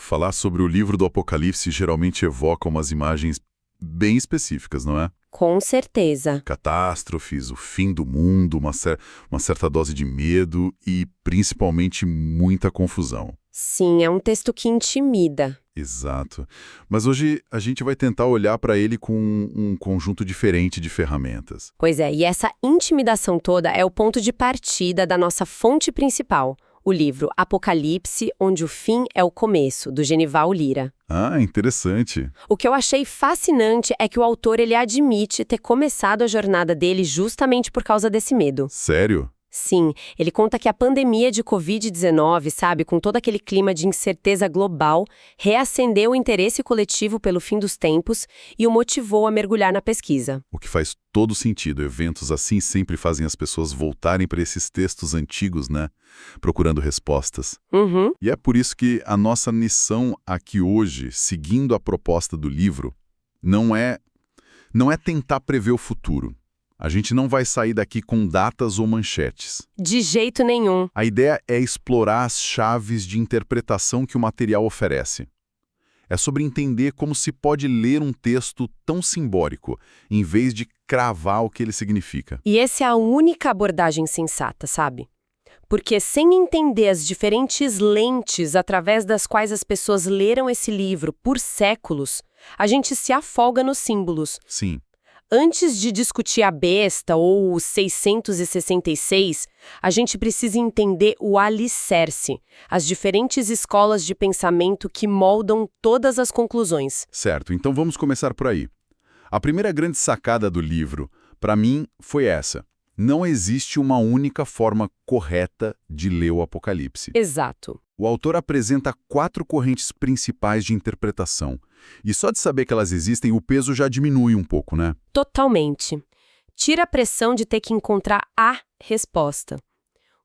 Falar sobre o livro do Apocalipse geralmente evoca umas imagens bem específicas, não é? Com certeza. Catástrofes, o fim do mundo, uma certa dose de medo e, principalmente, muita confusão. Sim, é um texto que intimida. Exato. Mas hoje a gente vai tentar olhar para ele com um conjunto diferente de ferramentas. Pois é, e essa intimidação toda é o ponto de partida da nossa fonte principal, o livro Apocalipse, onde o fim é o começo, do Genival Lira. Ah, interessante. O que eu achei fascinante é que o autor ele admite ter começado a jornada dele justamente por causa desse medo. Sério? Sim, ele conta que a pandemia de Covid-19, sabe, com todo aquele clima de incerteza global, reacendeu o interesse coletivo pelo fim dos tempos e o motivou a mergulhar na pesquisa. O que faz todo sentido. Eventos assim sempre fazem as pessoas voltarem para esses textos antigos, né? Procurando respostas. Uhum. E é por isso que a nossa missão aqui hoje, seguindo a proposta do livro, não é tentar prever o futuro. A gente não vai sair daqui com datas ou manchetes. De jeito nenhum. A ideia é explorar as chaves de interpretação que o material oferece. É sobre entender como se pode ler um texto tão simbólico, em vez de cravar o que ele significa. E essa é a única abordagem sensata, sabe? Porque sem entender as diferentes lentes através das quais as pessoas leram esse livro por séculos, a gente se afoga nos símbolos. Sim. Antes de discutir a besta ou o 666, a gente precisa entender o alicerce, as diferentes escolas de pensamento que moldam todas as conclusões. Certo, então vamos começar por aí. A primeira grande sacada do livro, para mim, foi essa. Não existe uma única forma correta de ler o Apocalipse. Exato. O autor apresenta 4 correntes principais de interpretação. E só de saber que elas existem, o peso já diminui um pouco, né? Totalmente. Tira a pressão de ter que encontrar a resposta.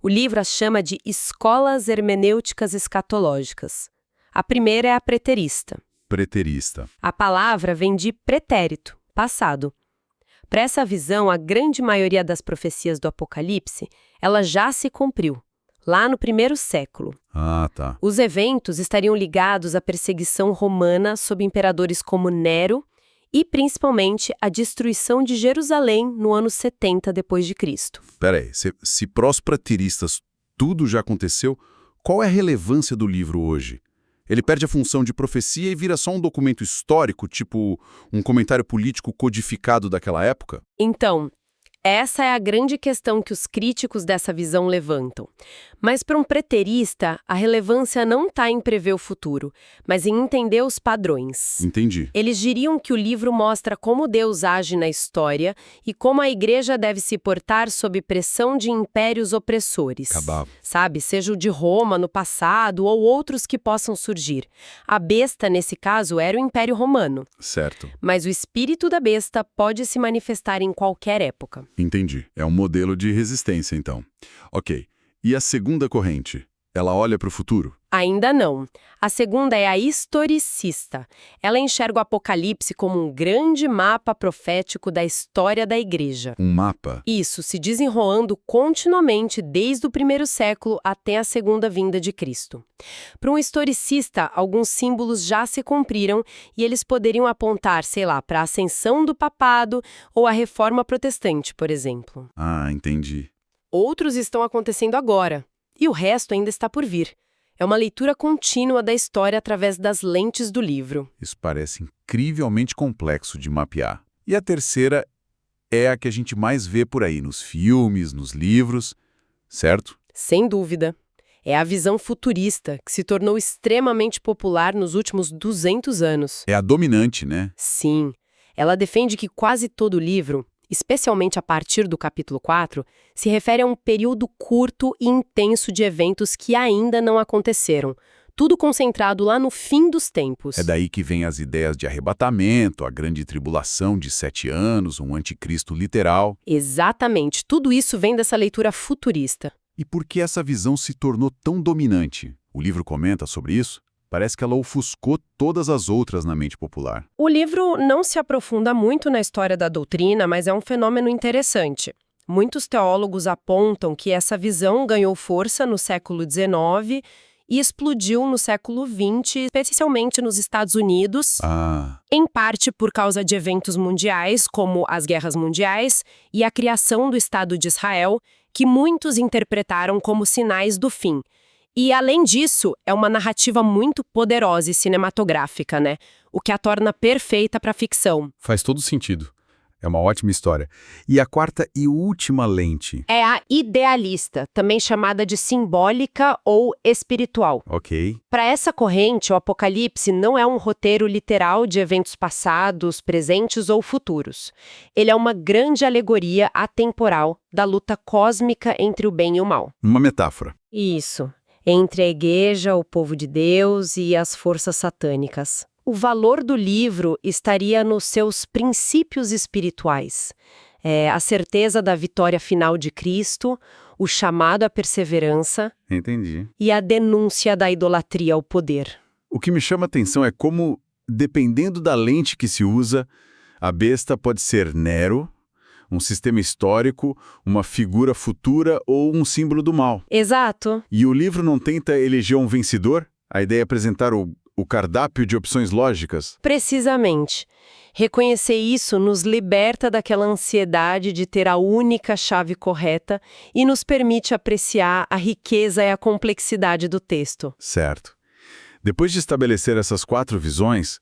O livro as chama de escolas hermenêuticas escatológicas. A primeira é a preterista. Preterista. A palavra vem de pretérito, passado. Para essa visão, a grande maioria das profecias do Apocalipse, ela já se cumpriu, lá no 1º século. Ah, tá. Os eventos estariam ligados à perseguição romana sob imperadores como Nero e, principalmente, à destruição de Jerusalém no ano 70 d.C. Peraí, se prós preteristas tudo já aconteceu, qual é a relevância do livro hoje? Ele perde a função de profecia e vira só um documento histórico, tipo um comentário político codificado daquela época? Então, essa é a grande questão que os críticos dessa visão levantam. Mas para um preterista, a relevância não está em prever o futuro, mas em entender os padrões. Entendi. Eles diriam que o livro mostra como Deus age na história e como a igreja deve se portar sob pressão de impérios opressores. Acabava. Sabe, seja o de Roma no passado ou outros que possam surgir. A besta, nesse caso, era o Império Romano. Certo. Mas o espírito da besta pode se manifestar em qualquer época. Entendi. É um modelo de resistência, então. Ok. E a segunda corrente? Ela olha para o futuro? Ainda não. A segunda é a historicista. Ela enxerga o Apocalipse como um grande mapa profético da história da igreja. Um mapa? Isso, se desenrolando continuamente desde o 1º século até a segunda vinda de Cristo. Para um historicista, alguns símbolos já se cumpriram e eles poderiam apontar, sei lá, para a ascensão do papado ou a reforma protestante, por exemplo. Ah, entendi. Outros estão acontecendo agora, e o resto ainda está por vir. É uma leitura contínua da história através das lentes do livro. Isso parece incrivelmente complexo de mapear. E a terceira é a que a gente mais vê por aí, nos filmes, nos livros, certo? Sem dúvida. É a visão futurista, que se tornou extremamente popular nos últimos 200 anos. É a dominante, né? Sim. Ela defende que quase todo o livro, especialmente a partir do capítulo 4, se refere a um período curto e intenso de eventos que ainda não aconteceram, tudo concentrado lá no fim dos tempos. É daí que vem as ideias de arrebatamento, a grande tribulação de 7 anos, um anticristo literal. Exatamente, tudo isso vem dessa leitura futurista. E por que essa visão se tornou tão dominante? O livro comenta sobre isso? Parece que ela ofuscou todas as outras na mente popular. O livro não se aprofunda muito na história da doutrina, mas é um fenômeno interessante. Muitos teólogos apontam que essa visão ganhou força no século XIX e explodiu no século XX, especialmente nos Estados Unidos, em parte por causa de eventos mundiais, como as guerras mundiais e a criação do Estado de Israel, que muitos interpretaram como sinais do fim. E, além disso, é uma narrativa muito poderosa e cinematográfica, né? O que a torna perfeita para ficção. Faz todo sentido. É uma ótima história. E a quarta e última lente? É a idealista, também chamada de simbólica ou espiritual. Ok. Para essa corrente, o Apocalipse não é um roteiro literal de eventos passados, presentes ou futuros. Ele é uma grande alegoria atemporal da luta cósmica entre o bem e o mal. Uma metáfora. Isso. Entre a igreja, o povo de Deus e as forças satânicas. O valor do livro estaria nos seus princípios espirituais. A certeza da vitória final de Cristo, o chamado à perseverança. Entendi. E a denúncia da idolatria ao poder. O que me chama a atenção é como, dependendo da lente que se usa, a besta pode ser Nero, um sistema histórico, uma figura futura ou um símbolo do mal. Exato. E o livro não tenta eleger um vencedor? A ideia é apresentar o cardápio de opções lógicas? Precisamente. Reconhecer isso nos liberta daquela ansiedade de ter a única chave correta e nos permite apreciar a riqueza e a complexidade do texto. Certo. Depois de estabelecer essas 4 visões,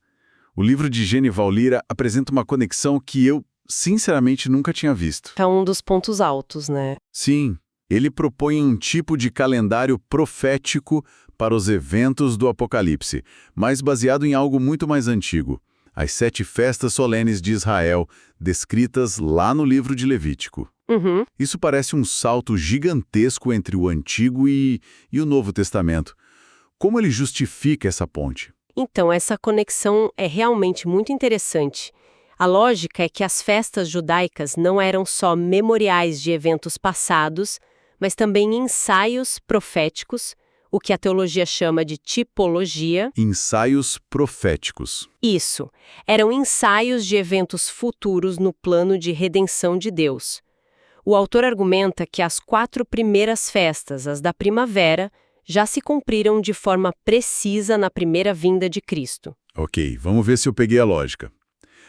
o livro de Genival Lira apresenta uma conexão que eu, sinceramente, nunca tinha visto. É um dos pontos altos, né? Sim, ele propõe um tipo de calendário profético para os eventos do Apocalipse, mas baseado em algo muito mais antigo. As 7 festas solenes de Israel, descritas lá no livro de Levítico. Uhum. Isso parece um salto gigantesco entre o Antigo e o Novo Testamento. Como ele justifica essa ponte? Então, essa conexão é realmente muito interessante. A lógica é que as festas judaicas não eram só memoriais de eventos passados, mas também ensaios proféticos, o que a teologia chama de tipologia. Ensaios proféticos. Isso. Eram ensaios de eventos futuros no plano de redenção de Deus. O autor argumenta que as 4 primeiras festas, as da primavera, já se cumpriram de forma precisa na primeira vinda de Cristo. Ok, vamos ver se eu peguei a lógica.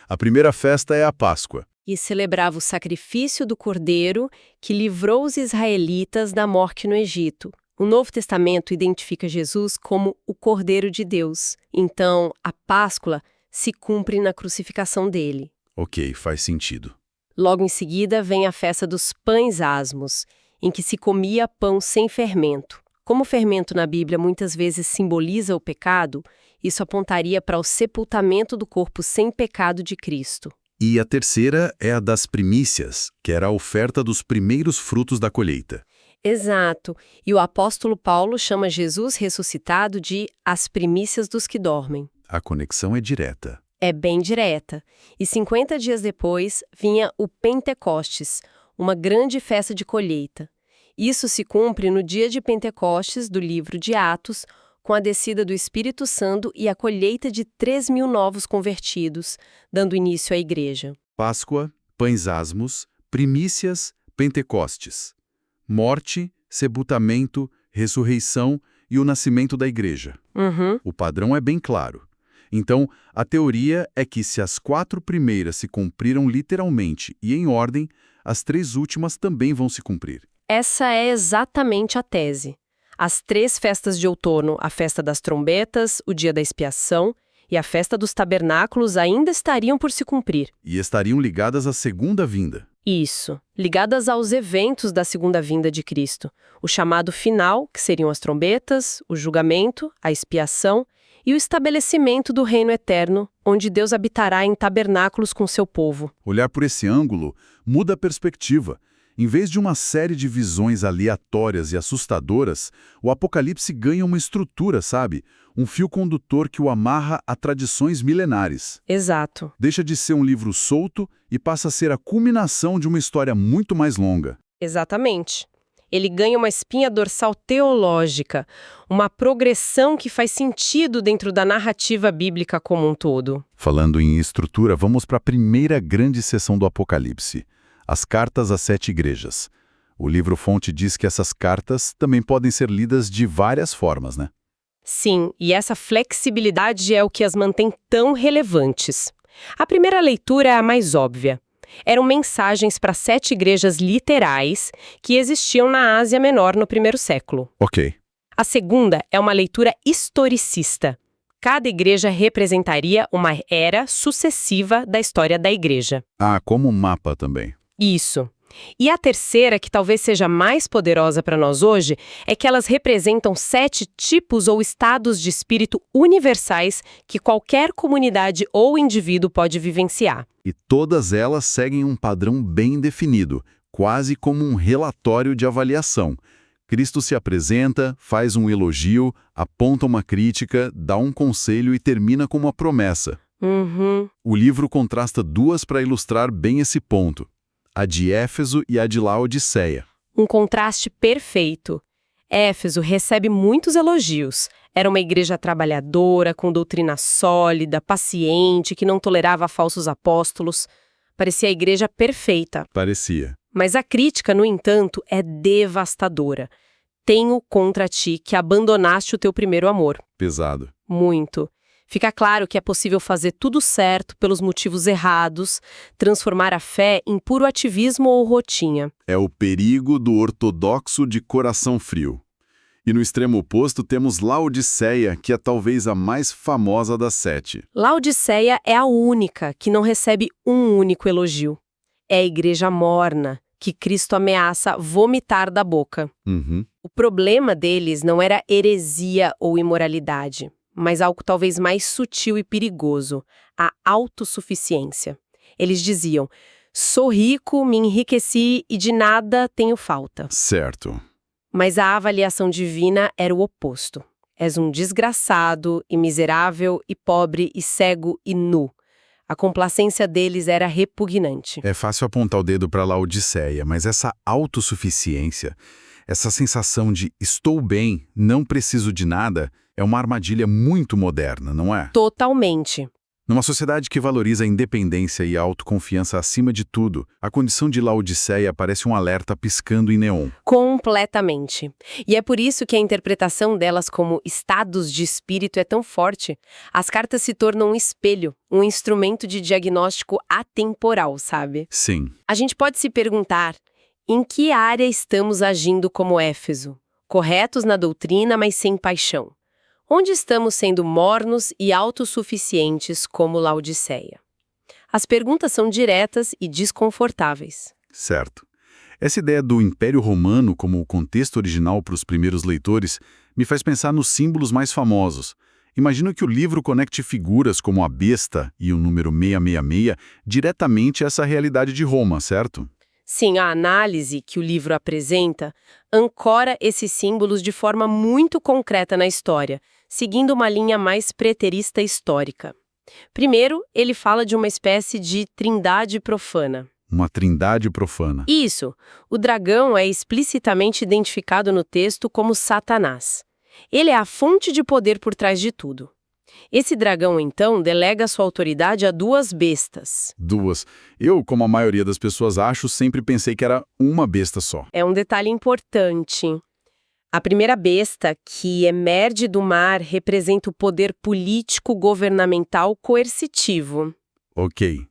A primeira festa é a Páscoa. E celebrava o sacrifício do Cordeiro que livrou os israelitas da morte no Egito. O Novo Testamento identifica Jesus como o Cordeiro de Deus. Então, a Páscoa se cumpre na crucificação dele. Ok, faz sentido. Logo em seguida vem a festa dos pães asmos, em que se comia pão sem fermento. Como o fermento na Bíblia muitas vezes simboliza o pecado, isso apontaria para o sepultamento do corpo sem pecado de Cristo. E a terceira é a das primícias, que era a oferta dos primeiros frutos da colheita. Exato. E o apóstolo Paulo chama Jesus ressuscitado de as primícias dos que dormem. A conexão é direta. É bem direta. E 50 dias depois vinha o Pentecostes, uma grande festa de colheita. Isso se cumpre no dia de Pentecostes do livro de Atos, com a descida do Espírito Santo e a colheita de 3.000 novos convertidos, dando início à igreja. Páscoa, pães asmos, primícias, Pentecostes. Morte, sepultamento, ressurreição e o nascimento da igreja. Uhum. O padrão é bem claro. Então, a teoria é que se as 4 primeiras se cumpriram literalmente e em ordem, as 3 últimas também vão se cumprir. Essa é exatamente a tese. As 3 festas de outono, a festa das trombetas, o dia da expiação e a festa dos tabernáculos ainda estariam por se cumprir. E estariam ligadas à segunda vinda. Isso, ligadas aos eventos da segunda vinda de Cristo. O chamado final, que seriam as trombetas, o julgamento, a expiação e o estabelecimento do reino eterno, onde Deus habitará em tabernáculos com seu povo. Olhar por esse ângulo muda a perspectiva. Em vez de uma série de visões aleatórias e assustadoras, o Apocalipse ganha uma estrutura, sabe? Um fio condutor que o amarra a tradições milenares. Exato. Deixa de ser um livro solto e passa a ser a culminação de uma história muito mais longa. Exatamente. Ele ganha uma espinha dorsal teológica, uma progressão que faz sentido dentro da narrativa bíblica como um todo. Falando em estrutura, vamos para a primeira grande seção do Apocalipse. As cartas às 7 igrejas. O livro-fonte diz que essas cartas também podem ser lidas de várias formas, né? Sim, e essa flexibilidade é o que as mantém tão relevantes. A primeira leitura é a mais óbvia. Eram mensagens para 7 igrejas literais que existiam na Ásia Menor no primeiro século. Ok. A segunda é uma leitura historicista. Cada igreja representaria uma era sucessiva da história da igreja. Ah, como um mapa também. Isso. E a terceira, que talvez seja mais poderosa para nós hoje, é que elas representam 7 tipos ou estados de espírito universais que qualquer comunidade ou indivíduo pode vivenciar. E todas elas seguem um padrão bem definido, quase como um relatório de avaliação. Cristo se apresenta, faz um elogio, aponta uma crítica, dá um conselho e termina com uma promessa. O livro contrasta duas para ilustrar bem esse ponto: a de Éfeso e a de Laodiceia. Um contraste perfeito. Éfeso recebe muitos elogios. Era uma igreja trabalhadora, com doutrina sólida, paciente, que não tolerava falsos apóstolos. Parecia a igreja perfeita. Parecia. Mas a crítica, no entanto, é devastadora. Tenho contra ti que abandonaste o teu primeiro amor. Pesado. Muito. Fica claro que é possível fazer tudo certo pelos motivos errados, transformar a fé em puro ativismo ou rotina. É o perigo do ortodoxo de coração frio. E no extremo oposto temos Laodiceia, que é talvez a mais famosa das 7. Laodiceia é a única que não recebe um único elogio. É a igreja morna, que Cristo ameaça vomitar da boca. O problema deles não era heresia ou imoralidade, mas algo talvez mais sutil e perigoso: a autossuficiência. Eles diziam: sou rico, me enriqueci e de nada tenho falta. Certo. Mas a avaliação divina era o oposto. És um desgraçado e miserável e pobre e cego e nu. A complacência deles era repugnante. É fácil apontar o dedo para Laodiceia, mas essa autossuficiência, essa sensação de estou bem, não preciso de nada, é uma armadilha muito moderna, não é? Totalmente. Numa sociedade que valoriza a independência e a autoconfiança acima de tudo, a condição de Laodiceia parece um alerta piscando em neon. Completamente. E é por isso que a interpretação delas como estados de espírito é tão forte. As cartas se tornam um espelho, um instrumento de diagnóstico atemporal, sabe? Sim. A gente pode se perguntar: em que área estamos agindo como Éfeso? Corretos na doutrina, mas sem paixão. Onde estamos sendo mornos e autossuficientes como Laodiceia? As perguntas são diretas e desconfortáveis. Certo. Essa ideia do Império Romano como o contexto original para os primeiros leitores me faz pensar nos símbolos mais famosos. Imagino que o livro conecte figuras como a besta e o número 666 diretamente a essa realidade de Roma, certo? Sim, a análise que o livro apresenta ancora esses símbolos de forma muito concreta na história, seguindo uma linha mais preterista histórica. Primeiro, ele fala de uma espécie de trindade profana. Uma trindade profana. Isso. O dragão é explicitamente identificado no texto como Satanás. Ele é a fonte de poder por trás de tudo. Esse dragão, então, delega sua autoridade a 2 bestas. 2. Eu, como a maioria das pessoas acho, sempre pensei que era uma besta só. É um detalhe importante. A primeira besta, que emerge do mar, representa o poder político-governamental coercitivo. Ok.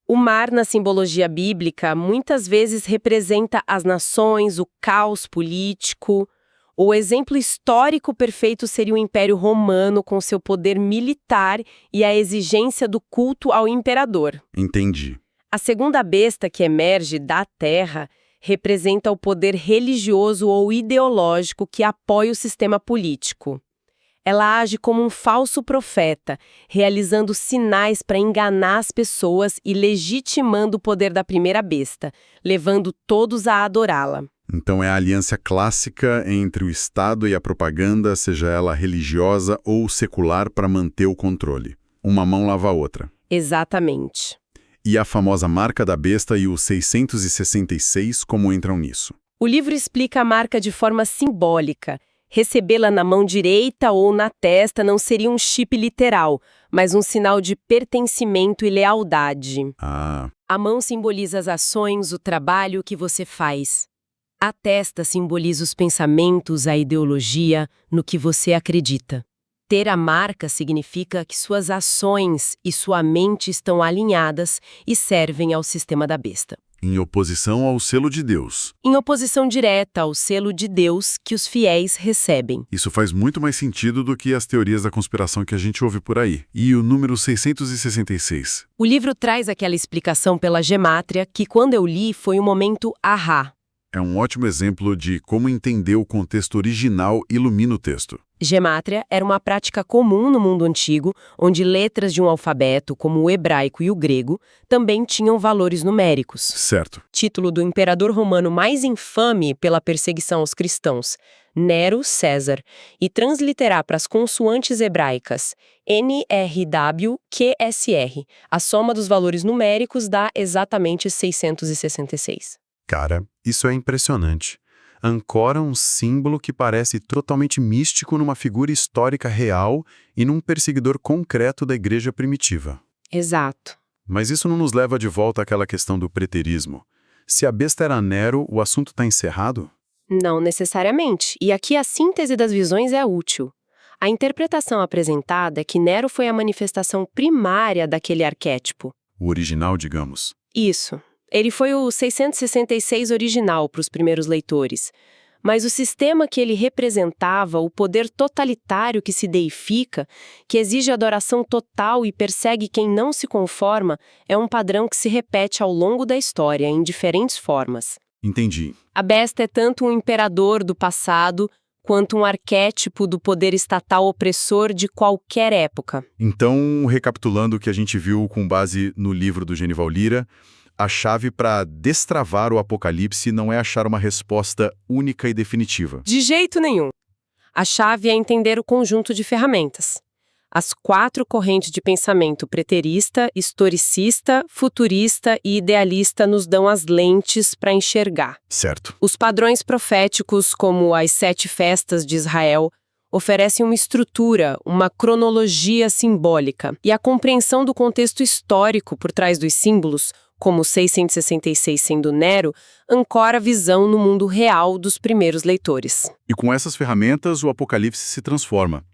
O mar, na simbologia bíblica, muitas vezes representa as nações, o caos político. O exemplo histórico perfeito seria o Império Romano, com seu poder militar e a exigência do culto ao imperador. Entendi. A segunda besta, que emerge da terra, representa o poder religioso ou ideológico que apoia o sistema político. Ela age como um falso profeta, realizando sinais para enganar as pessoas e legitimando o poder da primeira besta, levando todos a adorá-la. Então é a aliança clássica entre o Estado e a propaganda, seja ela religiosa ou secular, para manter o controle. Uma mão lava a outra. Exatamente. E a famosa marca da besta e o 666 como entram nisso? O livro explica a marca de forma simbólica. Recebê-la na mão direita ou na testa não seria um chip literal, mas um sinal de pertencimento e lealdade. A mão simboliza as ações, o trabalho que você faz. A testa simboliza os pensamentos, a ideologia, no que você acredita. Ter a marca significa que suas ações e sua mente estão alinhadas e servem ao sistema da besta. Em oposição ao selo de Deus. Em oposição direta ao selo de Deus que os fiéis recebem. Isso faz muito mais sentido do que as teorias da conspiração que a gente ouve por aí. E o número 666? O livro traz aquela explicação pela gemátria que, quando eu li, foi um momento ahá. É um ótimo exemplo de como entender o contexto original ilumina o texto. Gemátria era uma prática comum no mundo antigo, onde letras de um alfabeto, como o hebraico e o grego, também tinham valores numéricos. Certo. Título do imperador romano mais infame pela perseguição aos cristãos, Nero César, e transliterar para as consoantes hebraicas NRWQSR. A soma dos valores numéricos dá exatamente 666. Cara, isso é impressionante. Ancora um símbolo que parece totalmente místico numa figura histórica real e num perseguidor concreto da igreja primitiva. Exato. Mas isso não nos leva de volta àquela questão do preterismo. Se a besta era Nero, o assunto está encerrado? Não necessariamente, e aqui a síntese das visões é útil. A interpretação apresentada é que Nero foi a manifestação primária daquele arquétipo. O original, digamos. Isso. Ele foi o 666 original para os primeiros leitores. Mas o sistema que ele representava, o poder totalitário que se deifica, que exige adoração total e persegue quem não se conforma, é um padrão que se repete ao longo da história, em diferentes formas. Entendi. A besta é tanto um imperador do passado, quanto um arquétipo do poder estatal opressor de qualquer época. Então, recapitulando o que a gente viu com base no livro do Genival Lira, a chave para destravar o apocalipse não é achar uma resposta única e definitiva. De jeito nenhum. A chave é entender o conjunto de ferramentas. As 4 correntes de pensamento preterista, historicista, futurista e idealista nos dão as lentes para enxergar. Certo. Os padrões proféticos, como as 7 festas de Israel, oferecem uma estrutura, uma cronologia simbólica, e a compreensão do contexto histórico por trás dos símbolos, como 666 sendo Nero, ancora a visão no mundo real dos primeiros leitores. E com essas ferramentas, o Apocalipse se transforma.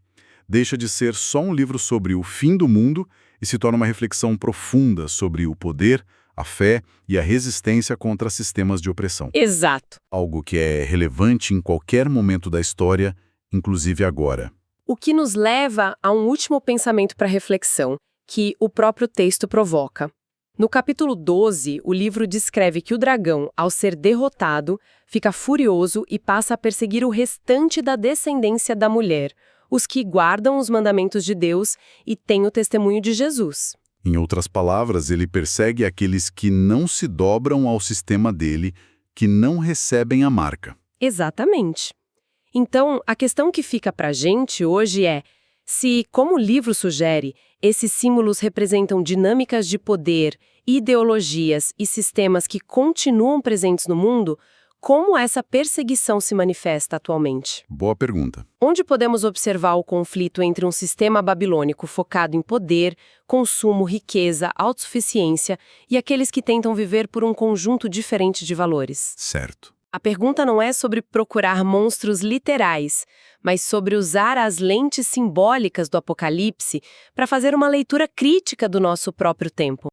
Deixa de ser só um livro sobre o fim do mundo e se torna uma reflexão profunda sobre o poder, a fé e a resistência contra sistemas de opressão. Exato. Algo que é relevante em qualquer momento da história, inclusive agora. O que nos leva a um último pensamento para reflexão, que o próprio texto provoca. No capítulo 12, o livro descreve que o dragão, ao ser derrotado, fica furioso e passa a perseguir o restante da descendência da mulher, os que guardam os mandamentos de Deus e têm o testemunho de Jesus. Em outras palavras, ele persegue aqueles que não se dobram ao sistema dele, que não recebem a marca. Exatamente. Então, a questão que fica para a gente hoje é: se, como o livro sugere, esses símbolos representam dinâmicas de poder, ideologias e sistemas que continuam presentes no mundo, como essa perseguição se manifesta atualmente? Boa pergunta. Onde podemos observar o conflito entre um sistema babilônico focado em poder, consumo, riqueza, autossuficiência e aqueles que tentam viver por um conjunto diferente de valores? Certo. A pergunta não é sobre procurar monstros literais, mas sobre usar as lentes simbólicas do Apocalipse para fazer uma leitura crítica do nosso próprio tempo.